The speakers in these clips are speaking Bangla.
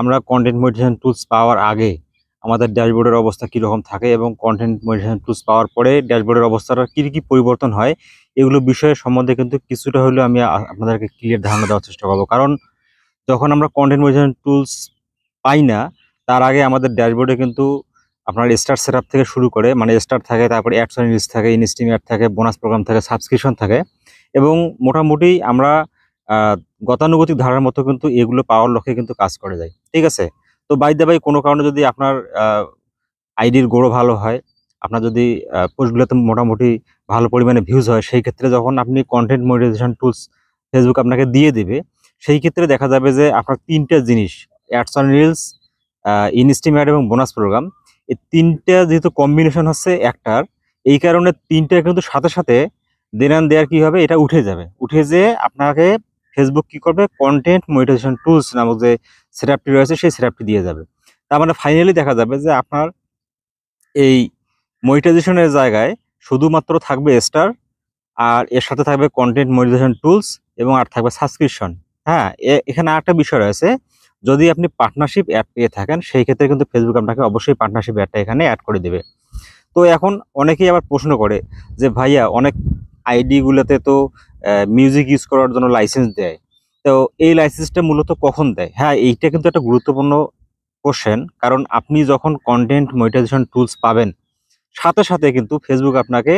আমরা কন্টেন্ট মনিটাইজেশন টুলস পাওয়ার আগে আমাদের ড্যাশবোর্ডের অবস্থা কীরকম থাকে এবং কন্টেন্ট মনিটাইজেশন টুলস পাওয়ার পরে ড্যাশবোর্ডের অবস্থাটা কী পরিবর্তন হয়, এগুলো বিষয়ের সম্বন্ধে কিন্তু কিছুটা হলেও আমি আপনাদেরকে ক্লিয়ার ধারণা দেওয়ার চেষ্টা করবো। কারণ যখন আমরা কন্টেন্ট মনিটাইজেশন টুলস পাই না, তার আগে আমাদের ড্যাশবোর্ডে কিন্তু আপনার স্টার সেটআপ থেকে শুরু করে, মানে স্টার থাকে, তারপরে অ্যাডস অন রিলস থাকে, ইনস্টিম অ্যাড থাকে, বোনাস প্রোগ্রাম থাকে, সাবস্ক্রিপশন থাকে এবং মোটামুটি আমরা গতানুগতিক ধারার মতো কিন্তু এগুলো পাওয়ার লক্ষ্যে কিন্তু কাজ করে যায়। ঠিক আছে? তো বাই দ্য বাই কোনো কারণে যদি আপনার আইডির গ্রো ভালো হয়, আপনার যদি পোস্টগুলোতে মোটামুটি ভালো পরিমাণে ভিউজ হয়, সেই ক্ষেত্রে যখন আপনি কন্টেন্ট মনিটাইজেশন টুলস ফেসবুক আপনাকে দিয়ে দেবে, সেই ক্ষেত্রে দেখা যাবে যে আপনার 3টা জিনিস, অ্যাডস অন রিলস, ইনস্টিম অ্যাড এবং বোনাস প্রোগ্রাম, এই 3টা যেহেতু কম্বিনেশন হচ্ছে একটার, এই কারণে 3টা কিন্তু সাথে সাথে দেন অ্যান্ড দেয়ার কি হবে, এটা উঠে যাবে। উঠে যেয়ে আপনাকে ফেসবুক কি করবে, কন্টেন্ট মনিটাইজেশন টুলস নামক যে সেটআপটি রয়েছে সেই সেটআপটি দিয়ে যাবে। তার মানে ফাইনালি দেখা যাবে যে আপনার এই মনিটাইজেশনের জায়গায় শুধুমাত্র থাকবে স্টার, আর এর সাথে থাকবে কন্টেন্ট মনিটাইজেশন টুলস এবং আর থাকবে সাবস্ক্রিপশন। হ্যাঁ, এখানে আরেকটা বিষয় রয়েছে, যদি আপনি পার্টনারশিপ অ্যাড পেয়ে থাকেন সেই ক্ষেত্রে কিন্তু ফেসবুক আপনাকে অবশ্যই পার্টনারশিপ অ্যাডটা এখানে অ্যাড করে দেবে। তো এখন অনেকেই আবার প্রশ্ন করে যে ভাইয়া, অনেক আইডিগুলোতে তো মিউজিক ইউজ করার জন্য লাইসেন্স দেয়, তো এই লাইসেন্সটা মূলত কখন দেয়? হ্যাঁ, এইটা কিন্তু একটা গুরুত্বপূর্ণ কোশ্চেন। কারণ আপনি যখন কন্টেন্ট মনিটাইজেশন টুলস পাবেন, সাথে সাথে কিন্তু ফেসবুক আপনাকে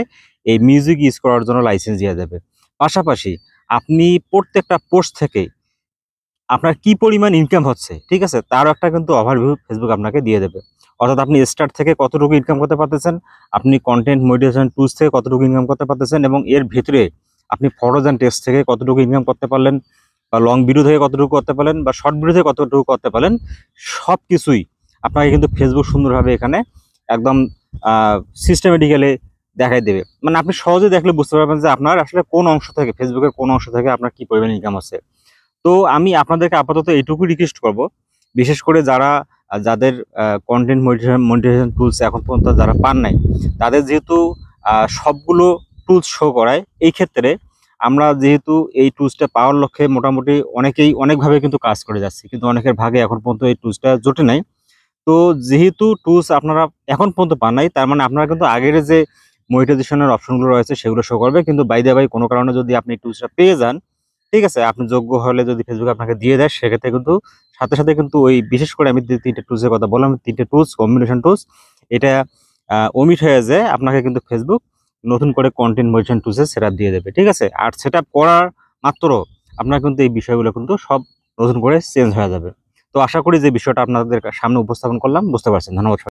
এই মিউজিক ইউজ করার জন্য লাইসেন্স দিয়ে দেবে। পাশাপাশি আপনি প্রত্যেকটা পোস্ট থেকে আপনার কি পরিমাণ ইনকাম হচ্ছে, ঠিক আছে, তারও একটা কিন্তু ওভারভিউ ফেসবুক আপনাকে দিয়ে দেবে। অর্থাৎ আপনি স্টার্ট থেকে কতটুকু ইনকাম করতে পারতেছেন, আপনি কন্টেন্ট মনিটাইজেশন টুলস থেকে কতটুকু ইনকাম করতে পারতেছেন এবং এর ভেতরে আপনি ফটোজ অ্যান্ড টেক্সট থেকে কতটুকু ইনকাম করতে পারলেন, বা লং ভিডিও থেকে কতটুকু করতে পারলেন, বা শর্ট ভিডিও থেকে কতটুকু করতে পারলেন, সব কিছুই আপনাকে কিন্তু ফেসবুক সুন্দরভাবে এখানে একদম সিস্টেমেটিক্যালি দেখাই দেবে। মানে আপনি সহজে দেখলে বুঝতে পারবেন যে আপনার আসলে কোন অংশ থেকে, ফেসবুকের কোন অংশ থেকে আপনার কি পরিমাণ ইনকাম আছে। তো আমি আপনাদেরকে আপাতত এইটুকু রিকোয়েস্ট করব, বিশেষ করে যাদের কন্টেন্ট মনিটাইজেশন টুলস এখন পর্যন্ত যারা পান নাই, তাদের যেহেতু সবগুলো টুলস শো করায়, এই ক্ষেত্রে আমরা যেহেতু এই টুলসটা পাওয়ার লক্ষ্যে মোটামুটি অনেকেই অনেকভাবে কিন্তু কাজ করে যাচ্ছি, কিন্তু অনেকের ভাগে এখন পর্যন্ত এই টুলসটা জোটে নাই। তো যেহেতু টুলস আপনারা এখন পর্যন্ত পান নাই, তার মানে আপনারা কিন্তু আগের যে মনিটাইজেশনের অপশনগুলো রয়েছে সেগুলো শো করবে। কিন্তু বাই দ্য বাই কোনো কারণে যদি আপনি টুলসটা পেয়ে যান, ঠিক আছে, আপনি যোগ্য হলে যদি ফেসবুক আপনাকে দিয়ে দেয়, সেক্ষেত্রে কিন্তু সাথে সাথে কিন্তু ওই বিশেষ করে আমি যে 3টে টুলসের কথা বললাম, 3টে টুলস কম্বিনেশন টুলস, এটা ওমিট হয়ে যায়, আপনাকে কিন্তু ফেসবুক নতুন করে কন্টেন্ট মনিটাইজেশন টুলসের সেটআপ দিয়ে দেবে। ঠিক আছে, আর সেটআপ করার মাত্র আপনার কিন্তু এই বিষয়গুলো কিন্তু সব নতুন করে চেঞ্জ হয়ে যাবে। তো আশা করি যে বিষয়টা আপনাদের সামনে উপস্থাপন করলাম বুঝতে পারছেন। ধন্যবাদ।